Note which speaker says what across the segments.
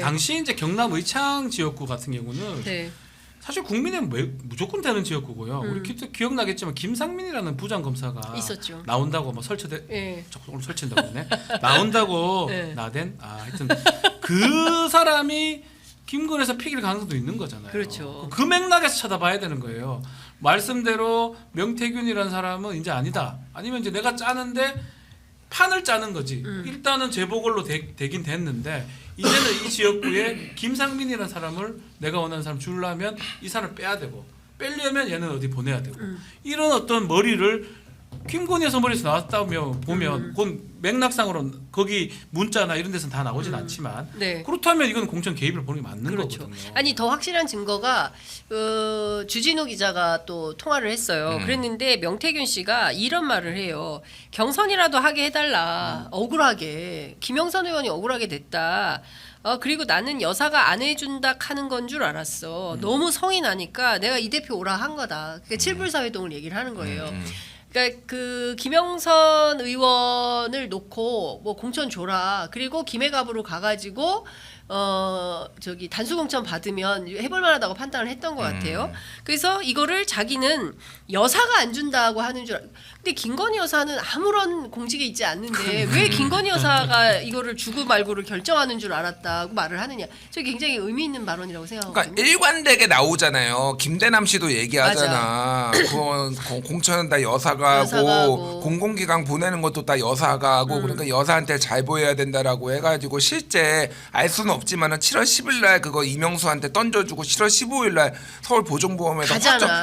Speaker 1: 당시 이제 경남 의창 지역구 같은 경우는
Speaker 2: 네.
Speaker 1: 사실 국민은 무조건 되는 지역구고요. 우리 기억나겠지만 김상민이라는 부장검사가
Speaker 2: 있었죠.
Speaker 1: 나온다고 뭐 설치돼.
Speaker 2: 예.
Speaker 1: 오늘 설친다고 했네. 나온다고
Speaker 2: 네.
Speaker 1: 나댄. 하여튼 그 사람이 김건희에서 피길 가능성도 있는 거잖아요.
Speaker 2: 그렇죠.
Speaker 1: 그 맥락에서 쳐다봐야 되는 거예요. 말씀대로 명태균이라는 사람은 이제 아니다. 아니면 이제 내가 짜는데 판을 짜는 거지. 일단은 재보궐로 되긴 됐는데 이제는 이 지역구에 김상민이라는 사람을 내가 원하는 사람 주려면 이 사람을 빼야 되고 빼려면 얘는 어디 보내야 되고 이런 어떤 머리를 김건희 여사 머리에서 나왔다면 보면 그건 맥락상으로 거기 문자나 이런 데서는 다 나오진 않지만
Speaker 2: 네.
Speaker 1: 그렇다면 이건 공천 개입을 보는 게 맞는
Speaker 2: 그렇죠.
Speaker 1: 거거든요.
Speaker 2: 아니 더 확실한 증거가 주진우 기자가 또 통화를 했어요. 그랬는데 명태균 씨가 이런 말을 해요. 경선이라도 하게 해달라. 억울하게. 김영선 의원이 억울하게 됐다. 그리고 나는 여사가 안 해준다 하는 건 줄 알았어. 너무 성이 나니까 내가 이 대표 오라 한 거다. 그러니까 칠불사회동을 얘기를 하는 거예요. 그러니까 그 김영선 의원을 놓고 뭐 공천 줘라. 그리고 김해갑으로 가가지고 저기 단수공천 받으면 해볼 만하다고 판단을 했던 것 같아요. 그래서 이거를 자기는 여사가 안 준다고 하는 줄. 근데 김건희 여사는 아무런 공직에 있지 않는데 왜 김건희 여사가 이거를 주고 말고를 결정하는 줄 알았다고 말을 하느냐. 저 굉장히 의미 있는 발언이라고 생각하거든요.
Speaker 3: 그러니까 일관되게 나오잖아요. 김대남 씨도 얘기하잖아. 공천은 다 여사가 하고 공공기관 보내는 것도 다 여사가 하고 그러니까 여사한테 잘 보여야 된다라고 해가지고 실제 알 수는 없지만은 7월 10일 날 그거 이명수한테 던져주고 7월 15일 날 서울 보정보험에서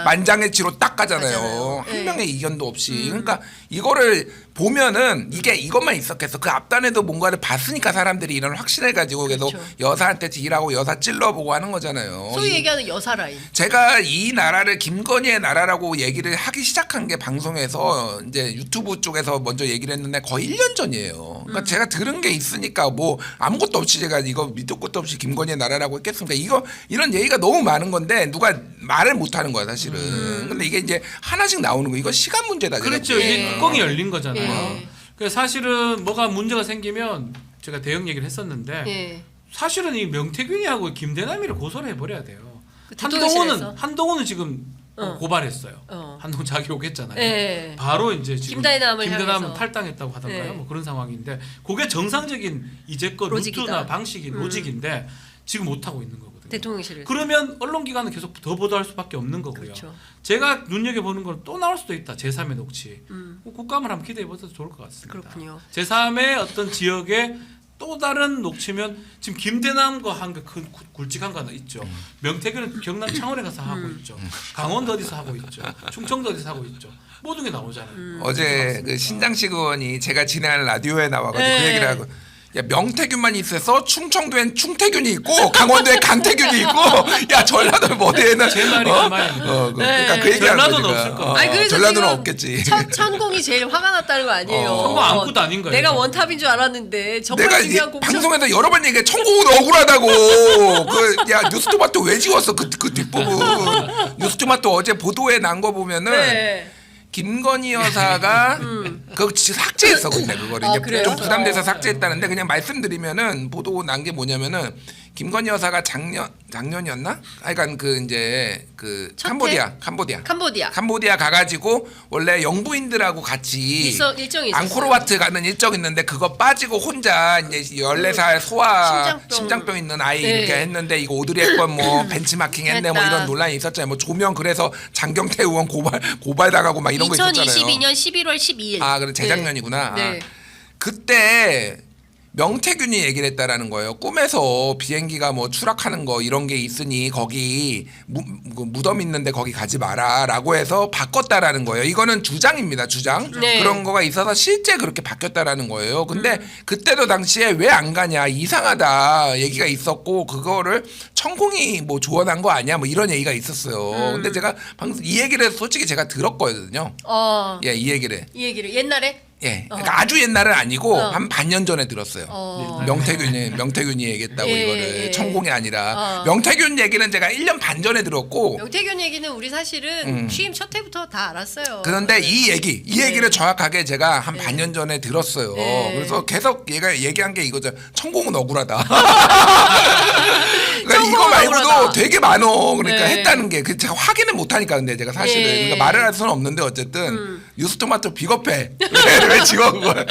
Speaker 3: 만장일치로 딱 가잖아요. 한 명의 이견도 없이. 그러니까 이거를 보면은 이게 이것만 있었겠어. 그 앞단에도 뭔가를 봤으니까 사람들이 이런 확신해가지고 계속
Speaker 2: 그렇죠.
Speaker 3: 여사한테 일하고 여사 찔러보고 하는 거잖아요.
Speaker 2: 소위 얘기하는 여사 라인.
Speaker 3: 제가 이 나라를 김건희의 나라라고 얘기를 하기 시작한 게 방송에서 이제 유튜브 쪽에서 먼저 얘기를 했는데 거의 1년 전이에요. 그러니까 제가 들은 게 있으니까 뭐 아무것도 없이 제가 이거 밑도 끝도 없이 김건희의 나라라고 했겠습니까? 이런 얘기가 너무 많은 건데 누가 말을 못 하는 거야 사실은. 근데 이게 이제 하나씩 나오는 거 이거 시간 문제다.
Speaker 1: 그렇죠. 이게 뚜껑이 열린 거잖아요.
Speaker 2: 예.
Speaker 1: 그래서 사실은 뭐가 문제가 생기면 제가 대응 얘기를 했었는데
Speaker 2: 예.
Speaker 1: 사실은 이 명태균이하고 김대남이를 고소를 해버려야 돼요.
Speaker 2: 그 대통령실에서?
Speaker 1: 한동훈은 지금 고발했어요. 한동훈 자기 오겠잖아요.
Speaker 2: 예.
Speaker 1: 바로 이제 지금
Speaker 2: 김대남을
Speaker 1: 김대남은 탈당했다고 하던가요.
Speaker 2: 예.
Speaker 1: 뭐 그런 상황인데 그게 정상적인 이제껏
Speaker 2: 로직이다.
Speaker 1: 루트나 방식이 로직인데 지금 못 하고 있는 거거든요.
Speaker 2: 대통령실에서.
Speaker 1: 그러면 언론기관은 계속 더 보도할 수밖에 없는 거고요.
Speaker 2: 그렇죠.
Speaker 1: 제가 눈여겨보는 건 또 나올 수도 있다. 제3의 녹취. 국감을 한번 기대해봐도 좋을 것 같습니다.
Speaker 2: 그렇군요.
Speaker 1: 제3의 어떤 지역에 또 다른 녹취면 지금 김대남과 한 게 큰 굵직한 거 하나 있죠. 명태균은 경남 창원에 가서 하고 있죠. 강원도 어디서 하고 있죠. 충청도 어디서 하고 있죠. 모든 게 나오잖아요.
Speaker 3: 어제 그 신장식 의원이 제가 진행하는 라디오에 나와가지고 그 얘기를 하고 야 명태균만 있어서 충청도엔 충태균이 있고 강원도에 강태균이 있고 야 전라도 어디에는
Speaker 1: 제 말이 그 말입니다.
Speaker 3: 그러니까 그 얘기하는
Speaker 1: 전라도는
Speaker 3: 거니까.
Speaker 1: 없을 거예요.
Speaker 2: 아니, 그래서
Speaker 3: 전라도는
Speaker 2: 지금
Speaker 3: 없겠지.
Speaker 2: 천공이 제일 화가 났다는 거 아니에요.
Speaker 1: 천공 아무것도 아닌 거예요.
Speaker 2: 내가 원탑인 줄 알았는데 정말
Speaker 3: 내가
Speaker 2: 중요한 공천.
Speaker 3: 방송에서 여러 번 얘기해 천공은 억울하다고. 야 뉴스토마토 왜 지웠어 그 뒷부분. 뉴스토마토 어제 보도에 난 거 보면은.
Speaker 2: 네.
Speaker 3: 김건희 여사가 그거 진짜 삭제했어 근데 그거를 이제
Speaker 2: 그래요?
Speaker 3: 좀 부담돼서 삭제했다는데 그냥 말씀드리면은 보도 난 게 뭐냐면은 김건희 여사가 작년이었나? 하여간 그 이제 그 캄보디아 가가지고 원래 영부인들하고 같이
Speaker 2: 일정이
Speaker 3: 앙코르와트 가는 일정 있는데 그거 빠지고 혼자 이제 14살 소아 심장병 있는 아이 이렇게 했는데 이거 오드리 헵번 뭐 벤치마킹 했네 뭐 이런 논란이 있었잖아요. 뭐 조명 그래서 장경태 의원 고발 당하고 막 이런 거 있었잖아요.
Speaker 2: 2022년 11월 12일.
Speaker 3: 아, 그래 재작년이구나.
Speaker 2: 네.
Speaker 3: 그때 명태균이 얘기를 했다라는 거예요. 꿈에서 비행기가 뭐 추락하는 거 이런 게 있으니 거기 무덤 있는데 거기 가지 마라라고 해서 바꿨다라는 거예요. 이거는 주장입니다. 주장.
Speaker 2: 네.
Speaker 3: 그런 거가 있어서 실제 그렇게 바뀌었다라는 거예요. 근데 그때도 당시에 왜 안 가냐 이상하다 얘기가 있었고 그거를 천공이 뭐 조언한 거 아니야 뭐 이런 얘기가 있었어요. 근데 제가 방금 이 얘기를 솔직히 제가 들었거든요. 예, 이 얘기를
Speaker 2: 옛날에.
Speaker 3: 예, 그러니까 아주 옛날은 아니고 한 반년 전에 들었어요. 명태균이 얘기했다고 이거를 천공이 아니라 명태균 얘기는 제가 1년 반 전에 들었고
Speaker 2: 명태균 얘기는 우리 사실은 취임 첫 해부터 다 알았어요.
Speaker 3: 그런데 이 얘기를 정확하게 제가 한 반년 전에 들었어요. 그래서 계속 얘가 얘기한 게 이거죠. 천공은 억울하다. 그러니까
Speaker 2: 네.
Speaker 3: 했다는 게 그 제가 확인을 못 하니까 근데 제가 사실은
Speaker 2: 예.
Speaker 3: 그러니까 말을 할 수는 없는데 어쨌든 뉴스토마토 비겁해. 왜 지워 그걸?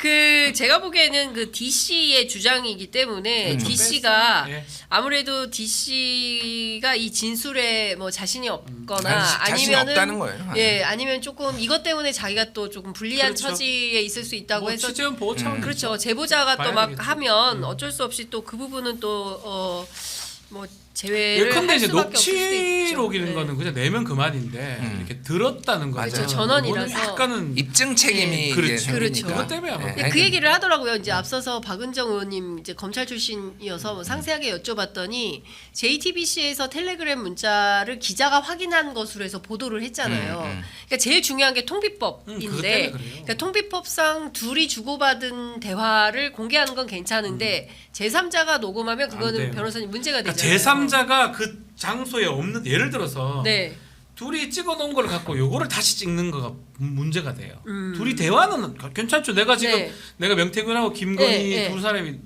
Speaker 2: 그 제가 보기에는 그 DC의 주장이기 때문에 DC가
Speaker 1: 예.
Speaker 2: 아무래도 DC가 이 진술에 뭐 자신이 없거나
Speaker 3: 자신이
Speaker 2: 아니면은
Speaker 3: 없다는 거예요.
Speaker 2: 예 아니면 조금 이것 때문에 자기가 또 조금 불리한
Speaker 1: 그렇죠.
Speaker 2: 처지에 있을 수 있다고
Speaker 1: 뭐
Speaker 2: 해서
Speaker 1: 취재원 보호 차원
Speaker 2: 그렇죠 제보자가 또
Speaker 1: 봐야
Speaker 2: 막
Speaker 1: 되겠죠.
Speaker 2: 하면 어쩔 수 없이 또 그 부분은 또 뭐 제외를
Speaker 1: 예컨대
Speaker 2: 할
Speaker 1: 이제
Speaker 2: 수밖에 없을 수도 있죠.
Speaker 1: 녹취록이는
Speaker 2: 네.
Speaker 1: 거는 그냥 내면 그만인데 이렇게 들었다는 거죠.
Speaker 3: 맞아요.
Speaker 2: 전원이라서.
Speaker 1: 이거는 약간은
Speaker 3: 입증 책임이
Speaker 1: 그렇죠.
Speaker 3: 이제
Speaker 2: 그렇죠.
Speaker 3: 생기니까.
Speaker 1: 그것 때문에 아마.
Speaker 2: 근데 그 얘기를 하더라고요. 이제 앞서서 박은정 의원님 이제 검찰 출신이어서 뭐 상세하게 여쭤봤더니 JTBC에서 텔레그램 문자를 기자가 확인한 것으로 해서 보도를 했잖아요. 그러니까 제일 중요한 게
Speaker 1: 그것 때문에
Speaker 2: 통비법인데,
Speaker 1: 그래요.
Speaker 2: 그러니까 통비법상 둘이 주고받은 대화를 공개하는 건 괜찮은데 제3자가 녹음하면
Speaker 1: 안
Speaker 2: 그거는
Speaker 1: 돼요.
Speaker 2: 변호사님 문제가
Speaker 1: 그러니까
Speaker 2: 되잖아요.
Speaker 1: 제3자가 그 장소에 없는 예를 들어서
Speaker 2: 네.
Speaker 1: 둘이 찍어놓은 걸 갖고 요거를 다시 찍는 거가 문제가 돼요. 둘이 대화는 괜찮죠. 내가 지금
Speaker 2: 네.
Speaker 1: 내가 명태균하고 김건희
Speaker 2: 네, 네.
Speaker 1: 두 사람이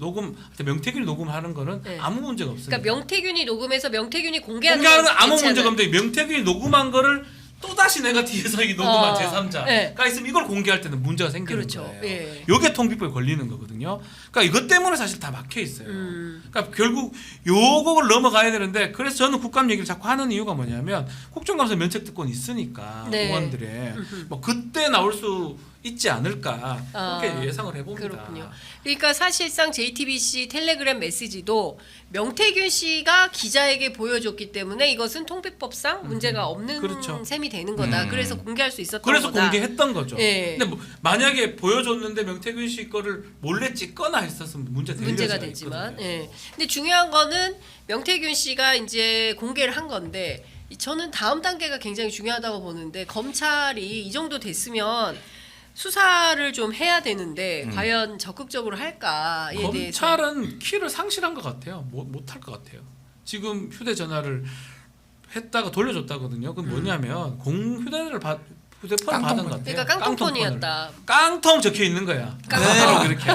Speaker 1: 명태균이 녹음하는 거는
Speaker 2: 네.
Speaker 1: 아무 문제가 없어요.
Speaker 2: 그러니까 명태균이 녹음해서 명태균이 공개하는
Speaker 1: 공개하는
Speaker 2: 건
Speaker 1: 건 아무
Speaker 2: 괜찮아요.
Speaker 1: 문제가 없는데 명태균이 녹음한 거를 또 다시 내가 뒤에서 이 녹음한 제3자가
Speaker 2: 네.
Speaker 1: 있으면 이걸 공개할 때는 문제가 생기는
Speaker 2: 그렇죠.
Speaker 1: 거예요.
Speaker 2: 예.
Speaker 1: 요게 통비법에 걸리는 거거든요. 그러니까 이것 때문에 사실 다 막혀 있어요.
Speaker 2: 음.
Speaker 1: 그러니까 결국 요거를 넘어가야 되는데 그래서 저는 국감 얘기를 자꾸 하는 이유가 뭐냐면 국정감사 면책특권이 있으니까
Speaker 2: 네.
Speaker 1: 의원들의 뭐 그때 나올 수 있지 않을까 그렇게
Speaker 2: 아,
Speaker 1: 예상을 해봅니다.
Speaker 2: 그렇군요. 그러니까 사실상 JTBC 텔레그램 메시지도 명태균 씨가 기자에게 보여줬기 때문에 이것은 통비법상 문제가 없는
Speaker 1: 그렇죠.
Speaker 2: 셈이 되는 거다. 그래서 공개할 수 있었던
Speaker 1: 그래서
Speaker 2: 거다.
Speaker 1: 공개했던 거죠.
Speaker 2: 예.
Speaker 1: 근데 뭐 만약에 보여줬는데 명태균 씨 거를 몰래 찍거나 했었으면 문제가
Speaker 2: 문제가 되지만, 예. 근데 중요한 거는 명태균 씨가 이제 공개를 한 건데 저는 다음 단계가 굉장히 중요하다고 보는데 검찰이 이 정도 됐으면 수사를 좀 해야 되는데 과연 적극적으로 할까에 대해서
Speaker 1: 검찰은 키를 상실한 것 같아요. 못할 것 같아요. 지금 휴대전화를 했다가 돌려줬다거든요. 그건 뭐냐면 휴대폰을 받은 것 같아요.
Speaker 2: 그러니까 깡통폰이었다.
Speaker 1: 깡통 적혀 있는 거야. 그대로 이렇게.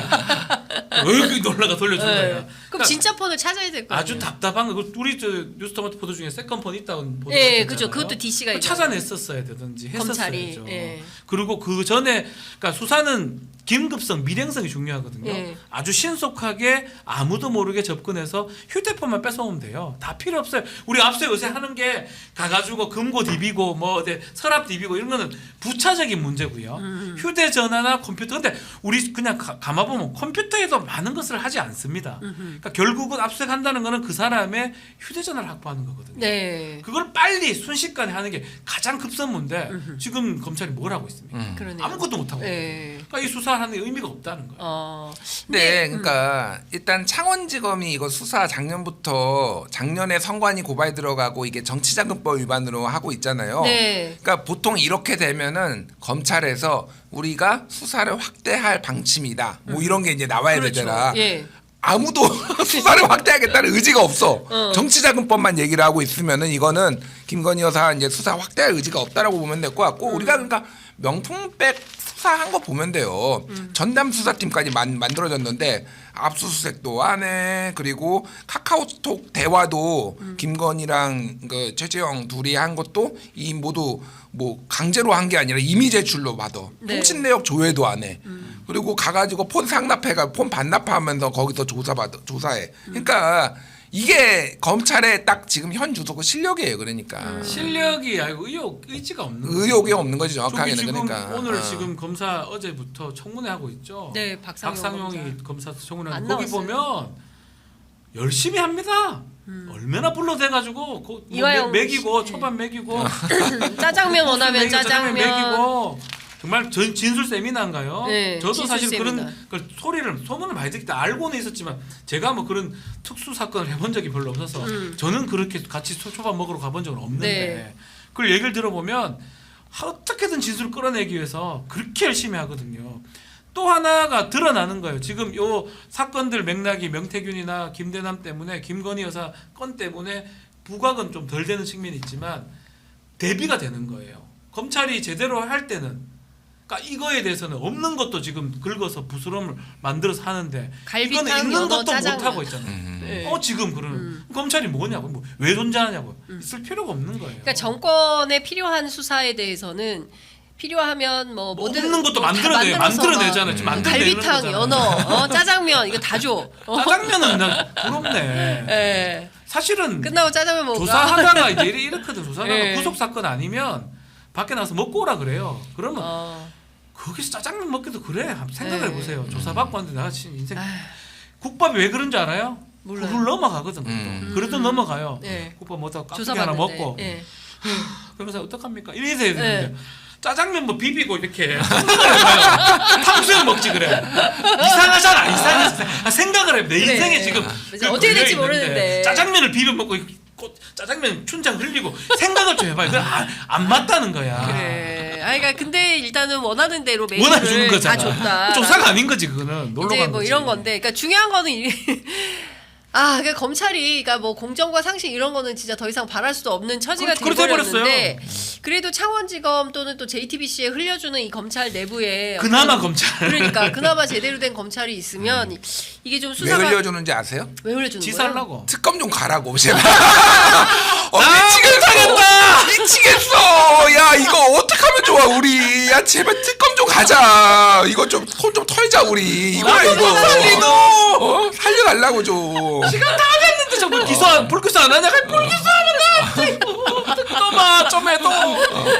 Speaker 1: 여기 놀라가 돌려준
Speaker 2: 네.
Speaker 1: 거야.
Speaker 2: 그럼
Speaker 1: 그러니까
Speaker 2: 진짜 폰을 찾아야 될 거예요.
Speaker 1: 아주 답답한 거. 우리 저 뉴스토마토 보도 중에 세컨폰 있다고 보도.
Speaker 2: 예, 그죠. 그것도 DC가
Speaker 1: 그거 찾아냈었어야 되든지
Speaker 2: 검찰이,
Speaker 1: 했었어야죠.
Speaker 2: 예.
Speaker 1: 그리고 그 전에 그러니까 수사는 긴급성, 밀행성이 중요하거든요.
Speaker 2: 예.
Speaker 1: 아주 신속하게 아무도 모르게 접근해서 휴대폰만 뺏어오면 돼요. 다 필요 없어요. 우리 앞서 요새 하는 게 가가지고 금고 디비고 뭐 서랍 디비고 이런 거는 부차적인 문제고요. 휴대전화나 컴퓨터. 근데 우리 그냥 감아보면 컴퓨터에도 많은 것을 하지 않습니다. 그러니까 결국은 압수한다는 거는 그 사람의 휴대전화를 확보하는 거거든요.
Speaker 2: 네.
Speaker 1: 그걸 빨리 순식간에 하는 게 가장 급선무인데 지금 검찰이 뭘 하고 있습니까?
Speaker 2: 그러네요.
Speaker 1: 아무것도 못 하고.
Speaker 2: 네.
Speaker 1: 그러니까 이 수사하는 데 의미가 없다는 거예요.
Speaker 3: 네, 그러니까 일단 창원지검이 이거 수사 작년에 선관위 고발 들어가고 이게 정치자금법 위반으로 하고 있잖아요.
Speaker 2: 네.
Speaker 3: 그러니까 보통 이렇게 되면은 검찰에서 우리가 수사를 확대할 방침이다. 뭐 이런 게 이제 나와야
Speaker 2: 그렇죠.
Speaker 3: 되잖아.
Speaker 2: 예.
Speaker 3: 아무도 수사를 확대하겠다는 의지가 없어. 정치자금법만 얘기를 하고 있으면은 이거는 김건희 여사 이제 수사 확대할 의지가 없다라고 보면 될 것 같고 우리가 그러니까 명품백 수사한 거 보면 돼요. 전담 수사팀까지 만들어졌는데 압수수색도 안 해. 그리고 카카오톡 대화도 김건희랑 그 최재형 둘이 한 것도 이 모두 뭐 강제로 한 게 아니라 임의 제출로 받아.
Speaker 2: 네.
Speaker 3: 통신 내역 조회도 안 해. 그리고 가가지고 폰 상납해가 폰 반납하면서 거기서 조사해. 그러니까 이게 검찰의 딱 지금 현 주소가 실력이에요. 그러니까
Speaker 1: 실력이 아니고 의지가 없는 거예요.
Speaker 3: 의욕이 없는 거지
Speaker 1: 저기
Speaker 3: 정확하게는.
Speaker 1: 지금
Speaker 3: 그러니까
Speaker 1: 오늘 지금 검사 어제부터 청문회 하고 있죠.
Speaker 2: 네, 박상용이
Speaker 1: 검사 청문회
Speaker 2: 안
Speaker 1: 거기
Speaker 2: 나왔어요.
Speaker 1: 보면 열심히 합니다. 얼마나 불러대가지고 뭐
Speaker 2: 이화영
Speaker 1: 먹이고
Speaker 2: 씨.
Speaker 1: 초밥 먹이고
Speaker 2: 짜장면 원하면 짜장면.
Speaker 1: 먹이고 정말 진술 세미나인가요?
Speaker 2: 네,
Speaker 1: 저도
Speaker 2: 진술
Speaker 1: 사실
Speaker 2: 세미나.
Speaker 1: 그런 소문을 많이 듣기 때문에 알고는 있었지만 제가 뭐 그런 특수 사건을 해본 적이 별로 없어서 저는 그렇게 같이 초밥 먹으러 가본 적은 없는데
Speaker 2: 네.
Speaker 1: 그걸 얘기를 들어보면 어떻게든 진술을 끌어내기 위해서 그렇게 열심히 하거든요. 또 하나가 드러나는 거예요. 지금 요 사건들 맥락이 명태균이나 김대남 때문에 김건희 여사 건 때문에 부각은 좀 덜 되는 측면이 있지만 대비가 되는 거예요. 검찰이 제대로 할 때는 그러니까 이거에 대해서는 없는 것도 지금 긁어서 부스럼을 만들어서 하는데
Speaker 2: 갈비탕,
Speaker 1: 이거는 있는
Speaker 2: 연어,
Speaker 1: 것도
Speaker 2: 짜장면.
Speaker 1: 못 하고 있잖아요.
Speaker 2: 예.
Speaker 1: 지금 그러는 검찰이 뭐냐고 뭐 왜 존재하냐고 있을 필요가 없는 거예요.
Speaker 2: 그러니까 정권에 필요한 수사에 대해서는 필요하면 뭐
Speaker 1: 뭐
Speaker 2: 뭐든
Speaker 1: 없는 것도
Speaker 2: 뭐 다
Speaker 1: 만들어내잖아요. 지금 만들어내는
Speaker 2: 갈비탕,
Speaker 1: 거잖아요.
Speaker 2: 연어, 짜장면 이거 다 줘.
Speaker 1: 짜장면은 나 부럽네.
Speaker 2: 예.
Speaker 1: 사실은
Speaker 2: 끝나고 짜장면 먹을까?
Speaker 1: 조사하다가 이제 이렇거든. 조사하다가
Speaker 2: 예.
Speaker 1: 구속 사건 아니면 밖에 나서 먹고 오라 그래요. 그러면
Speaker 2: 어.
Speaker 1: 거기서 짜장면 먹기도 그래. 한번 생각을
Speaker 2: 네.
Speaker 1: 해보세요. 조사받고 왔는데 내가 진짜 인생
Speaker 2: 아휴,
Speaker 1: 국밥이 왜 그런지 알아요?
Speaker 2: 몰라요.
Speaker 1: 그걸 넘어가거든. 그래도 넘어가요.
Speaker 2: 네.
Speaker 1: 국밥 먹다가 깍두기 하나
Speaker 2: 조사받는데.
Speaker 1: 먹고
Speaker 2: 예.
Speaker 1: 그러면서 어떡합니까? 이래서 해야 되는데
Speaker 2: 네.
Speaker 1: 짜장면 뭐 비비고 이렇게 탕수육 먹지 그래. 이상하잖아. 이상해. 생각을 해. 내
Speaker 2: 그래.
Speaker 1: 인생에 지금
Speaker 2: 맞아. 어떻게 될지 모르는데.
Speaker 1: 짜장면을 비벼 먹고 짜장면 춘장 흘리고 생각을 좀 해봐요. 안 맞다는 거야.
Speaker 2: 그래. 그러니까 근데 일단은 원하는 대로
Speaker 1: 원하는 주는
Speaker 2: 메뉴를 다
Speaker 1: 거잖아.
Speaker 2: 줬다.
Speaker 1: 조사가 아닌 거지 그거는. 놀러
Speaker 2: 이제
Speaker 1: 간
Speaker 2: 뭐
Speaker 1: 거지.
Speaker 2: 이런 건데, 그러니까 중요한 거는 그러니까 검찰이, 그러니까 뭐 공정과 상식 이런 거는 진짜 더 이상 바랄 수도 없는 처지가
Speaker 1: 그렇게
Speaker 2: 돼버렸는데, 그래도 창원지검 또는 또 JTBC에 흘려주는 이 검찰 내부에
Speaker 1: 그나마
Speaker 2: 어떤-
Speaker 1: 검찰.
Speaker 2: 그러니까 그나마 제대로 된 검찰이 있으면 이게 좀
Speaker 3: 왜
Speaker 2: 수사가
Speaker 3: 흘려주는지 아세요?
Speaker 2: 왜 흘려주는 거예요?
Speaker 1: 지살라고.
Speaker 3: 특검 좀 가라고 제발. 미치겠다. 미치겠어. 야 이거 어떻게 하면 좋아 우리. 야 제발 특검 좀 가자. 이거 좀 손 좀 털자 우리. 이거야 이거. 살려달라고 좀.
Speaker 1: 시간 다 됐는데 저 불기소 안 하냐? 불기소하면 나. 좀 해도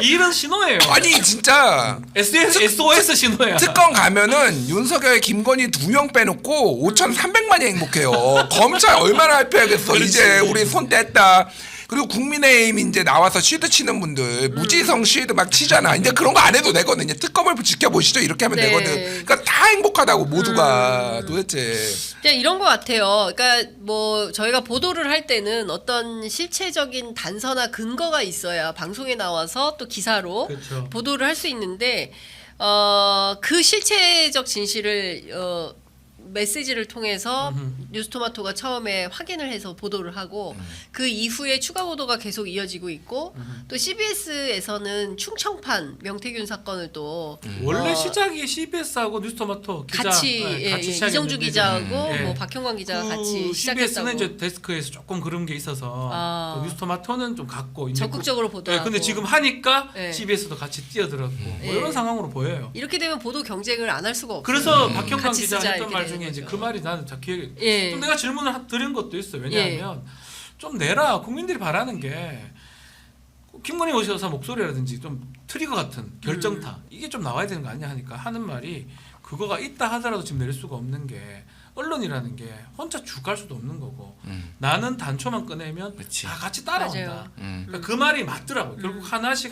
Speaker 1: 이런 신호예요.
Speaker 3: 아니 진짜
Speaker 1: SOS 신호야.
Speaker 3: 특검 가면은 윤석열, 김건희 2명 빼놓고 5,300만이 행복해요. 검찰 얼마나 할피하겠어.
Speaker 1: 그렇지.
Speaker 3: 이제 우리 손 뗐다. 그리고 국민의힘 이제 나와서 쉴드 치는 분들 무지성 쉴드 막 치잖아. 이제 그런 거 안 해도 되거든요. 특검을 지켜보시죠. 이렇게 하면
Speaker 2: 네.
Speaker 3: 되거든. 그러니까 다 행복하다고 모두가 도대체.
Speaker 2: 그냥 이런 것 같아요. 그러니까 뭐 저희가 보도를 할 때는 어떤 실체적인 단서나 근거가 있어야 방송에 나와서 또 기사로
Speaker 1: 그렇죠.
Speaker 2: 보도를 할 수 있는데 그 실체적 진실을 메시지를 통해서 뉴스토마토가 처음에 확인을 해서 보도를 하고 그 이후에 추가 보도가 계속 이어지고 있고 또 CBS에서는 충청판 명태균 사건을 또
Speaker 1: 원래 시작이 CBS하고 뉴스토마토 기자
Speaker 2: 같이
Speaker 1: 시작했는데
Speaker 2: 이정주 기자하고
Speaker 1: 예.
Speaker 2: 뭐 박형광 기자가 같이
Speaker 1: CBS는
Speaker 2: 시작했다고.
Speaker 1: 이제 데스크에서 조금 그런 게 있어서
Speaker 2: 아.
Speaker 1: 그 뉴스토마토는 좀 갖고 이제
Speaker 2: 적극적으로 보도하고.
Speaker 1: 근데 지금 하니까
Speaker 2: 예.
Speaker 1: CBS도 같이 뛰어들었고 뭐
Speaker 2: 예.
Speaker 1: 이런 상황으로 보여요.
Speaker 2: 이렇게 되면 보도 경쟁을 안 할 수가 없어요.
Speaker 1: 그래서 박형광
Speaker 2: 같이
Speaker 1: 기자
Speaker 2: 쓰자,
Speaker 1: 했던
Speaker 2: 이렇게
Speaker 1: 말
Speaker 2: 되는
Speaker 1: 중에 이제
Speaker 2: 거죠.
Speaker 1: 그 말이 나는 자 기억에
Speaker 2: 예.
Speaker 1: 좀 내가 질문을 드린 것도 있어. 왜냐하면 좀 내라. 국민들이 바라는 게 김건희 여사 목소리라든지 좀 트리거 같은 결정타 이게 좀 나와야 되는 거 아니냐 하니까 하는 말이 그거가 있다 하더라도 지금 낼 수가 없는 게 언론이라는 게 혼자 쭉 갈 수도 없는 거고 나는 단초만 꺼내면
Speaker 3: 그치.
Speaker 1: 다 같이 따라온다.
Speaker 2: 맞아요.
Speaker 1: 그러니까 그 말이 맞더라고요. 결국 하나씩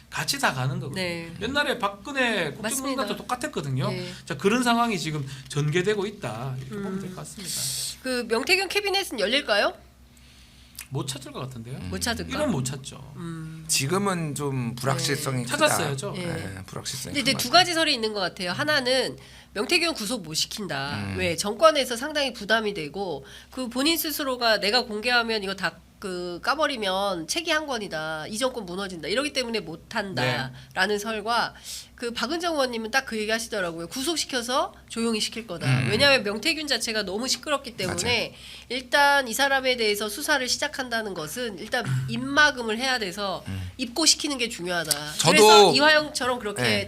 Speaker 1: 같이 다 가는 거거든요.
Speaker 2: 네.
Speaker 1: 옛날에 박근혜
Speaker 2: 맞습니다.
Speaker 1: 국정농단도 똑같았거든요.
Speaker 2: 네.
Speaker 1: 자 그런 상황이 지금 전개되고 있다 이렇게 보면 될 것 같습니다.
Speaker 2: 그 명태균 캐비넷은 열릴까요?
Speaker 1: 못 찾을 것 같은데요.
Speaker 2: 못 찾을까?
Speaker 1: 이런 못 찾죠.
Speaker 3: 지금은 좀 불확실성이 크다.
Speaker 1: 찾았어야죠.
Speaker 2: 예.
Speaker 3: 네, 불확실성이.
Speaker 2: 근데 이제
Speaker 3: 큰
Speaker 2: 두
Speaker 3: 것 같아요.
Speaker 2: 가지 설이 있는 것 같아요. 하나는 명태균 구속 못 시킨다. 왜 정권에서 상당히 부담이 되고 그 본인 스스로가 내가 공개하면 이거 다 그 까버리면 책이 한 권이다. 이 정권 무너진다. 이러기 때문에 못한다라는 설과 그 박은정 의원님은 딱 그 얘기 하시더라고요. 구속시켜서 조용히 시킬 거다. 왜냐하면 명태균 자체가 너무 시끄럽기 때문에 일단 이 사람에 대해서 수사를 시작한다는 것은 일단 입막음을 해야 돼서 입고시키는 게 중요하다.
Speaker 3: 저도-
Speaker 2: 그래서 이화영처럼 그렇게
Speaker 3: 네.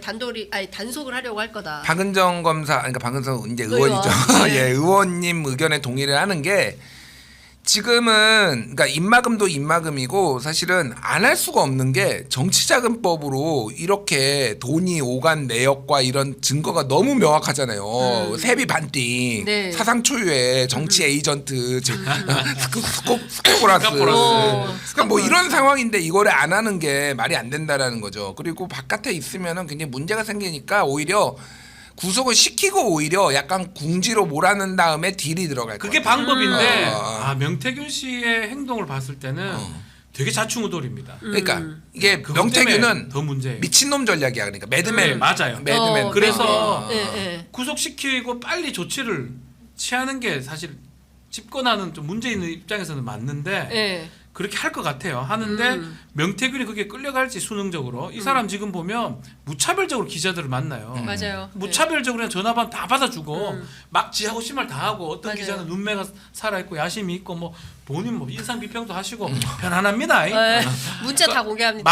Speaker 2: 단속을 하려고 할 거다.
Speaker 3: 박은정 검사, 그러니까 박은정 이제
Speaker 2: 의원.
Speaker 3: 의원이죠.
Speaker 2: 네.
Speaker 3: 예, 의원님 의견에 동의를 하는 게 지금은 그러니까 입막음도 입막음이고 사실은 안 할 수가 없는 게 정치자금법으로 이렇게 돈이 오간 내역과 이런 증거가 너무 명확하잖아요. 세비 반띵,
Speaker 2: 네.
Speaker 3: 사상 초유의 정치 에이전트, 스코보라스. 그러니까 뭐 이런 상황인데 이거를 안 하는 게 말이 안 된다라는 거죠. 그리고 바깥에 있으면은 굉장히 문제가 생기니까 오히려 구속을 시키고 오히려 약간 궁지로 몰아넣은 다음에 딜이 들어갈 거예요.
Speaker 1: 그게 방법인데
Speaker 3: 어.
Speaker 1: 명태균 씨의 행동을 봤을 때는 되게 자충우돌입니다.
Speaker 3: 그러니까 이게
Speaker 1: 그것 때문에
Speaker 3: 명태균은
Speaker 1: 더 문제예요.
Speaker 3: 미친놈 전략이야. 그러니까 매드맨.
Speaker 1: 맞아요.
Speaker 3: 매드맨.
Speaker 1: 그래서
Speaker 2: 네, 네.
Speaker 1: 구속시키고 빨리 조치를 취하는 게 사실 집권하는 좀 문제 있는 입장에서는 맞는데
Speaker 2: 예.
Speaker 1: 그렇게 할 것 같아요. 하는데 명태균이 그게 끌려갈지 수능적으로 이 사람 지금 보면 무차별적으로 기자들을 만나요.
Speaker 2: 맞아요.
Speaker 1: 무차별적으로 그냥 전화번 다 받아주고 막 지하고 심할 다 하고 어떤
Speaker 2: 맞아요.
Speaker 1: 기자는 눈매가 살아있고 야심이 있고 뭐 본인 뭐 인상 비평도 하시고 편안합니다.
Speaker 2: 예. 문자 다 공개합니다.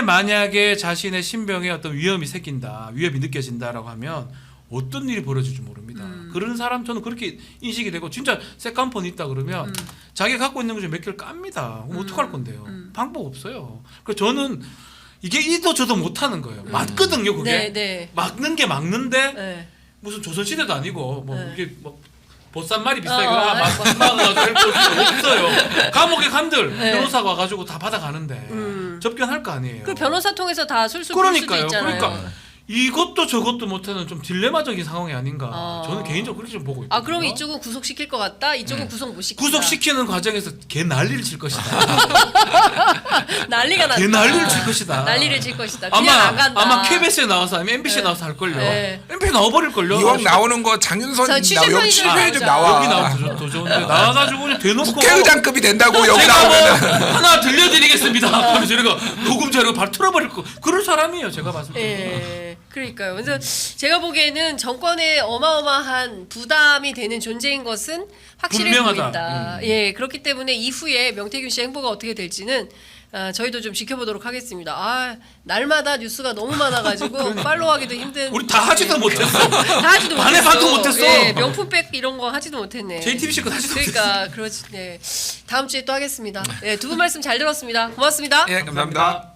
Speaker 1: 만약에 자신의 신병에 어떤 위험이 생긴다, 위협이 느껴진다라고 하면 어떤 일이 벌어질지 모릅니다. 그런 사람 저는 그렇게 인식이 되고 진짜 세컨폰 있다 그러면 자기가 갖고 있는 거 중에 몇 개를 깝니다. 그럼 어떡할 건데요? 방법 없어요. 그래서 저는 이게 이도 저도 못하는 거예요. 맞거든요, 그게.
Speaker 2: 네, 네.
Speaker 1: 막는 게 막는데
Speaker 2: 예.
Speaker 1: 무슨 조선시대도 아니고 뭐
Speaker 2: 네.
Speaker 1: 이게 뭐 보쌈말이 비싸게
Speaker 2: 어,
Speaker 1: 막가지고 할 것이 없어요. 감옥에 간들
Speaker 2: 네.
Speaker 1: 변호사가 와가지고 다 받아가는데 접견할 거 아니에요.
Speaker 2: 그 변호사 통해서 다 술술 풀 수도
Speaker 1: 그러니까요.
Speaker 2: 있잖아요.
Speaker 1: 그러니까 이것도 저것도 못하는 좀 딜레마적인 상황이 아닌가.
Speaker 2: 아.
Speaker 1: 저는 개인적으로 그렇게 좀 보고 있거든요.
Speaker 2: 아 그럼 이쪽은 구속시킬 것 같다. 이쪽은 구속 못 시킨다.
Speaker 1: 구속시키는 과정에서 개 난리를 칠 것이다.
Speaker 2: 난리가 났다.
Speaker 1: 개 난리를 칠 것이다.
Speaker 2: 난리를 칠 것이다. 그냥 안 간다.
Speaker 1: 아마 KBS에 나와서 아니면 MBC에
Speaker 2: 네.
Speaker 1: 나와서 할 걸요.
Speaker 2: 네.
Speaker 1: MBC 나와버릴 걸요.
Speaker 3: 이왕 나오는 거 장윤선
Speaker 2: 저 취재
Speaker 3: 여기
Speaker 2: 편의점
Speaker 3: 취재 좀
Speaker 2: 나오자.
Speaker 3: 나와.
Speaker 1: 여기 나와도 더 좋은데 나와가지고 그냥 대놓고
Speaker 3: 국회의장급이 된다고 여기
Speaker 1: 제가 뭐
Speaker 3: 나오면은.
Speaker 1: 하나 들려드리겠습니다. 그러면 저희가 녹음 자료 바로 틀어버릴 거. 그럴 사람이에요. 제가 봤을 때.
Speaker 2: 예, 그러니까요. 그래서 제가 보기에는 정권에 어마어마한 부담이 되는 존재인 것은 확실해
Speaker 1: 분명하다.
Speaker 2: 보인다. 예, 그렇기 때문에 이후에 명태균 씨의 행보가 어떻게 될지는 저희도 좀 지켜보도록 하겠습니다. 아, 날마다 뉴스가 너무 많아가지고 팔로우하기도 힘든.
Speaker 1: 우리 다 하지도 못했어.
Speaker 2: 다 하지도
Speaker 1: 반에
Speaker 2: 못했어.
Speaker 1: 반도 못했어.
Speaker 2: 예, 명품백 이런 거 하지도 못했네.
Speaker 1: JTBC 거 하지도 못했어.
Speaker 2: 그러니까 그렇지. 네. 다음 주에 또 하겠습니다. 네, 두 분 말씀 잘 들었습니다. 고맙습니다.
Speaker 3: 예, 감사합니다.